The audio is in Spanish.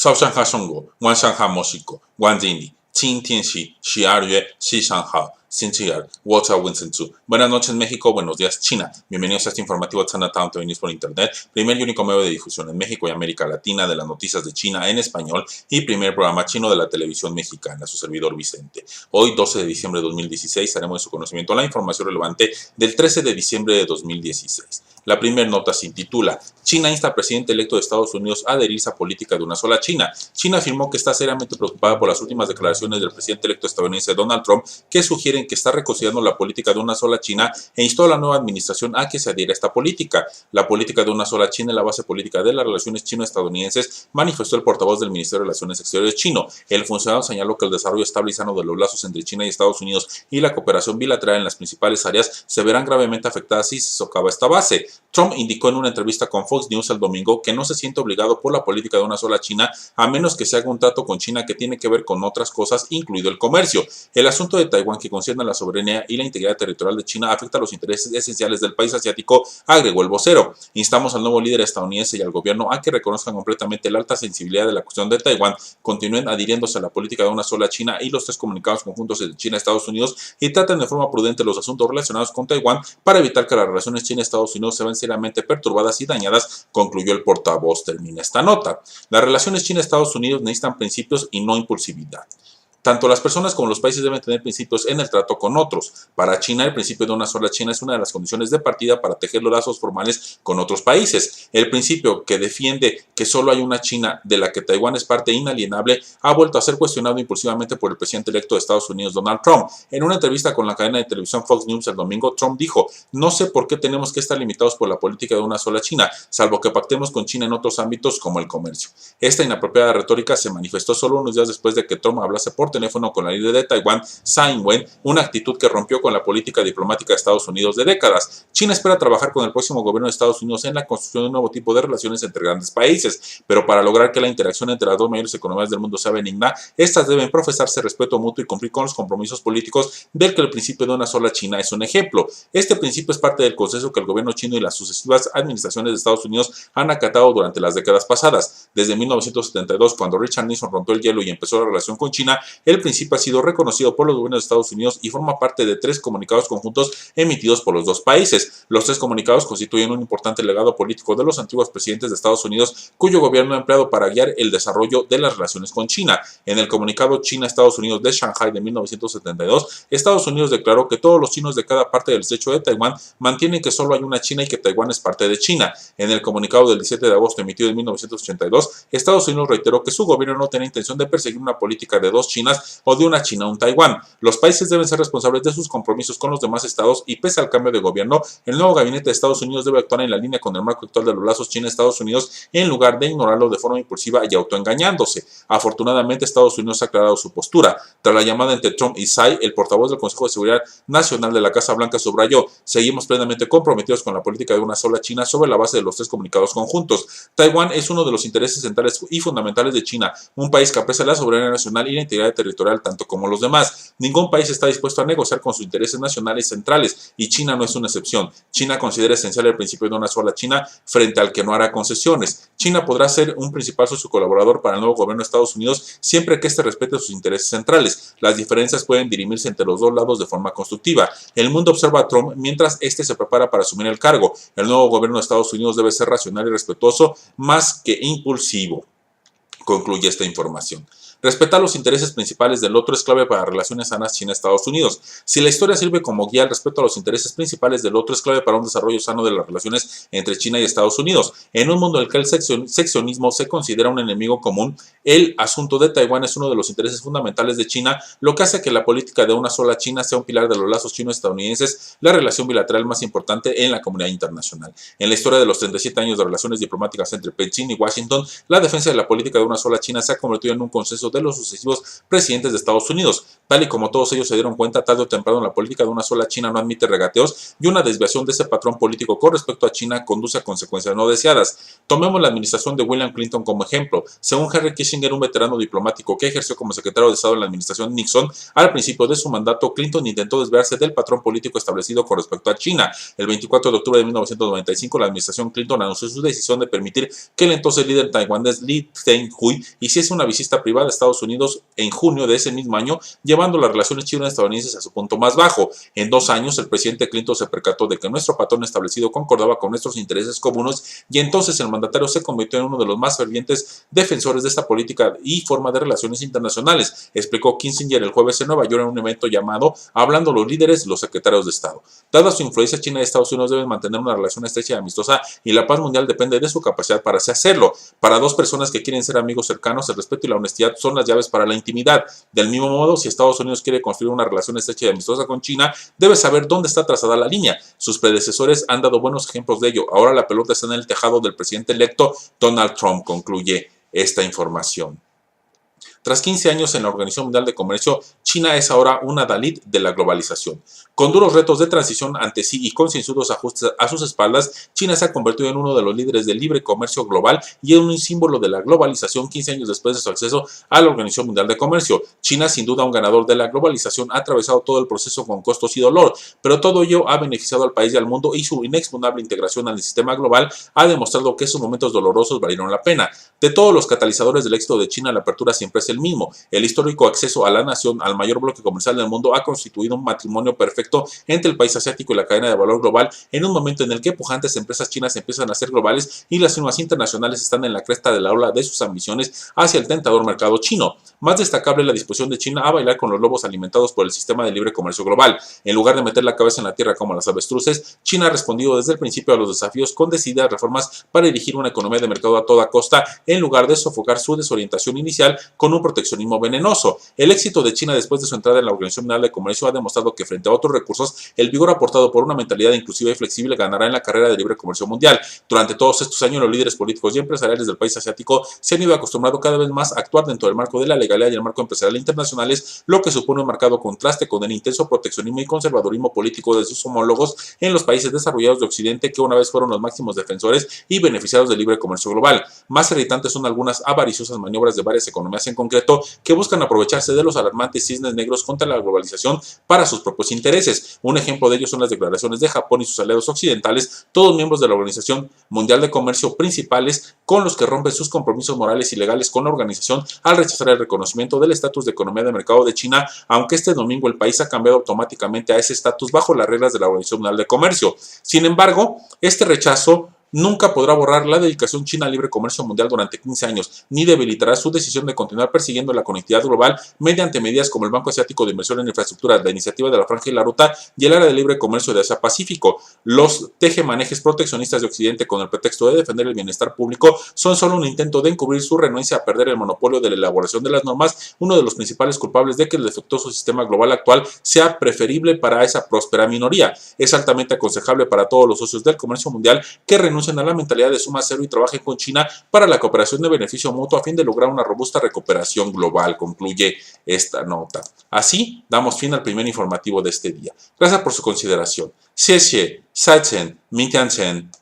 烧山哈生活，万山哈墨西哥，万经理，今天是12月13号，星期二，我是Winston Zhu. Buenas noches México, buenos días China. Bienvenidos a este informativo Chinatown News por Internet, primer y único medio de difusión en México y América Latina de las noticias de China en español y primer programa chino de la televisión mexicana, su servidor Vicente. Hoy, 12 de diciembre de 2016, haremos de su conocimiento la información relevante del 13 de diciembre de 2016. La primera nota se intitula China insta al presidente electo de Estados Unidos a adherirse a política de una sola China. China afirmó que está seriamente preocupada por las últimas declaraciones del presidente electo estadounidense Donald Trump que sugieren que está reconsiderando la política de una sola China e instó a la nueva administración a que se adhiera a esta política. La política de una sola China es la base política de las relaciones chino-estadounidenses, manifestó el portavoz del Ministerio de Relaciones Exteriores chino. El funcionario señaló que el desarrollo estable y sano de los lazos entre China y Estados Unidos y la cooperación bilateral en las principales áreas se verán gravemente afectadas si se socava esta base. Trump indicó en una entrevista con Fox News el domingo que no se siente obligado por la política de una sola China a menos que se haga un trato con China que tiene que ver con otras cosas, incluido el comercio. El asunto de Taiwán, que concierne a la soberanía y la integridad territorial de China, afecta a los intereses esenciales del país asiático, agregó el vocero. Instamos al nuevo líder estadounidense y al gobierno a que reconozcan completamente la alta sensibilidad de la cuestión de Taiwán, continúen adhiriéndose a la política de una sola China y los tres comunicados conjuntos de China y Estados Unidos y traten de forma prudente los asuntos relacionados con Taiwán para evitar que las relaciones China-Estados Unidos se vean seriamente perturbadas y dañadas, concluyó el portavoz. Termina esta nota. Las relaciones China-Estados Unidos necesitan principios y no impulsividad. Tanto las personas como los países deben tener principios en el trato con otros. Para China, el principio de una sola China es una de las condiciones de partida para tejer los lazos formales con otros países. El principio que defiende que solo hay una China de la que Taiwán es parte inalienable ha vuelto a ser cuestionado impulsivamente por el presidente electo de Estados Unidos, Donald Trump. En una entrevista con la cadena de televisión Fox News el domingo, Trump dijo: "No sé por qué tenemos que estar limitados por la política de una sola China, salvo que pactemos con China en otros ámbitos como el comercio". Esta inapropiada retórica se manifestó solo unos días después de que Trump hablase por teléfono con la líder de Taiwán, Tsai Ing-wen, una actitud que rompió con la política diplomática de Estados Unidos de décadas. China espera trabajar con el próximo gobierno de Estados Unidos en la construcción de un nuevo tipo de relaciones entre grandes países, pero para lograr que la interacción entre las dos mayores economías del mundo sea benigna, estas deben profesarse respeto mutuo y cumplir con los compromisos políticos del que el principio de una sola China es un ejemplo. Este principio es parte del consenso que el gobierno chino y las sucesivas administraciones de Estados Unidos han acatado durante las décadas pasadas. Desde 1972, cuando Richard Nixon rompió el hielo y empezó la relación con China, el principio ha sido reconocido por los gobiernos de Estados Unidos y forma parte de 3 comunicados conjuntos emitidos por los dos países. Los 3 comunicados constituyen un importante legado político de los antiguos presidentes de Estados Unidos, cuyo gobierno ha empleado para guiar el desarrollo de las relaciones con China. En el comunicado China-Estados Unidos de Shanghai de 1972, Estados Unidos declaró que todos los chinos de cada parte del estrecho de Taiwán mantienen que solo hay una China y que Taiwán es parte de China. En el comunicado del 17 de agosto emitido en 1982, Estados Unidos reiteró que su gobierno no tenía intención de perseguir una política de 2 Chinas o de una China o un Taiwán. Los países deben ser responsables de sus compromisos con los demás estados y pese al cambio de gobierno, el nuevo gabinete de Estados Unidos debe actuar en la línea con el marco actual de los lazos China-Estados Unidos en lugar de ignorarlo de forma impulsiva y autoengañándose. Afortunadamente, Estados Unidos ha aclarado su postura. Tras la llamada entre Trump y Tsai, el portavoz del Consejo de Seguridad Nacional de la Casa Blanca subrayó: "Seguimos plenamente comprometidos con la política de una sola China sobre la base de los 3 comunicados conjuntos. Taiwán es uno de los intereses centrales y fundamentales de China, un país que aprecia la soberanía nacional y la integridad territorial tanto como los demás. Ningún país está dispuesto a negociar con sus intereses nacionales centrales y China no es una excepción. China considera esencial el principio de una sola China frente al que no hará concesiones. China podrá ser un principal socio colaborador para el nuevo gobierno de Estados Unidos siempre que éste respete sus intereses centrales. Las diferencias pueden dirimirse entre los dos lados de forma constructiva. El mundo observa a Trump mientras este se prepara para asumir el cargo. El nuevo gobierno de Estados Unidos debe ser racional y respetuoso más que impulsivo", concluye esta información. Respetar los intereses principales del otro es clave para relaciones sanas China-Estados Unidos. Si la historia sirve como guía, el respeto a los intereses principales del otro es clave para un desarrollo sano de las relaciones entre China y Estados Unidos. En un mundo en el que el seccionismo se considera un enemigo común, el asunto de Taiwán es uno de los intereses fundamentales de China, lo que hace que la política de una sola China sea un pilar de los lazos chino-estadounidenses, la relación bilateral más importante en la comunidad internacional. En la historia de los 37 años de relaciones diplomáticas entre Pekín y Washington, la defensa de la política de una sola China se ha convertido en un consenso de los sucesivos presidentes de Estados Unidos. Tal y como todos ellos se dieron cuenta, tarde o temprano la política de una sola China no admite regateos y una desviación de ese patrón político con respecto a China conduce a consecuencias no deseadas. Tomemos la administración de William Clinton como ejemplo. Según Henry Kissinger, un veterano diplomático que ejerció como secretario de Estado en la administración Nixon, al principio de su mandato, Clinton intentó desviarse del patrón político establecido con respecto a China. El 24 de octubre de 1995, la administración Clinton anunció su decisión de permitir que el entonces líder taiwanés Lee Teng-hui hiciese una visita privada a Estados Unidos en junio de ese mismo año, llevando las relaciones chino-estadounidenses a su punto más bajo. En 2 años, el presidente Clinton se percató de que nuestro patrón establecido concordaba con nuestros intereses comunes y entonces el mandatario se convirtió en uno de los más fervientes defensores de esta política y forma de relaciones internacionales, explicó Kissinger el jueves en Nueva York en un evento llamado Hablando los líderes, los secretarios de Estado. Dada su influencia, China y Estados Unidos deben mantener una relación estrecha y amistosa y la paz mundial depende de su capacidad para así hacerlo. Para dos personas que quieren ser amigos cercanos, el respeto y la honestidad son las llaves para la intimidad. Del mismo modo, si Estados Unidos quiere construir una relación estrecha y amistosa con China, debe saber dónde está trazada la línea. Sus predecesores han dado buenos ejemplos de ello. Ahora la pelota está en el tejado del presidente electo Donald Trump, concluye esta información. Tras 15 años en la Organización Mundial de Comercio, China es ahora una adalid de la globalización. Con duros retos de transición ante sí y concienzudos ajustes a sus espaldas, China se ha convertido en uno de los líderes del libre comercio global y en un símbolo de la globalización 15 años después de su acceso a la Organización Mundial de Comercio. China, sin duda un ganador de la globalización, ha atravesado todo el proceso con costos y dolor, pero todo ello ha beneficiado al país y al mundo y su inexpugnable integración al sistema global ha demostrado que esos momentos dolorosos valieron la pena. De todos los catalizadores del éxito de China, la apertura siempre es el mismo. El histórico acceso a la nación, al mayor bloque comercial del mundo, ha constituido un matrimonio perfecto entre el país asiático y la cadena de valor global en un momento en el que pujantes empresas chinas empiezan a ser globales y las firmas internacionales están en la cresta de la ola de sus ambiciones hacia el tentador mercado chino. Más destacable la disposición de China a bailar con los lobos alimentados por el sistema de libre comercio global. En lugar de meter la cabeza en la tierra como las avestruces, China ha respondido desde el principio a los desafíos con decididas reformas para dirigir una economía de mercado a toda costa, en lugar de sofocar su desorientación inicial con un proteccionismo venenoso. El éxito de China después de su entrada en la Organización Mundial de Comercio ha demostrado que frente a otros recursos, el vigor aportado por una mentalidad inclusiva y flexible ganará en la carrera de libre comercio mundial. Durante todos estos años, los líderes políticos y empresariales del país asiático se han ido acostumbrando cada vez más a actuar dentro del marco de la legalidad y el marco empresarial internacionales, lo que supone un marcado contraste con el intenso proteccionismo y conservadurismo político de sus homólogos en los países desarrollados de Occidente, que una vez fueron los máximos defensores y beneficiados del libre comercio global. Más irritantes son algunas avariciosas maniobras de varias economías en concreto que buscan aprovecharse de los alarmantes cisnes negros contra la globalización para sus propios intereses. Un ejemplo de ello son las declaraciones de Japón y sus aliados occidentales, todos miembros de la Organización Mundial de Comercio principales, con los que rompen sus compromisos morales y legales con la organización al rechazar el reconocimiento del estatus de economía de mercado de China, aunque este domingo el país ha cambiado automáticamente a ese estatus bajo las reglas de la Organización Mundial de Comercio. Sin embargo, este rechazo nunca podrá borrar la dedicación china al libre comercio mundial durante 15 años, ni debilitará su decisión de continuar persiguiendo la conectividad global mediante medidas como el Banco Asiático de Inversión en Infraestructura, la Iniciativa de la Franja y la Ruta y el Área de Libre Comercio de Asia-Pacífico. Los tejemanejes proteccionistas de Occidente con el pretexto de defender el bienestar público son solo un intento de encubrir su renuencia a perder el monopolio de la elaboración de las normas, uno de los principales culpables de que el defectuoso sistema global actual sea preferible para esa próspera minoría. Es altamente aconsejable para todos los socios del comercio mundial que renuncien a la mentalidad de suma cero y trabajen con China para la cooperación de beneficio mutuo a fin de lograr una robusta recuperación global, concluye esta nota. Así damos fin al primer informativo de este día. Gracias por su consideración. 谢谢，再见，明天见。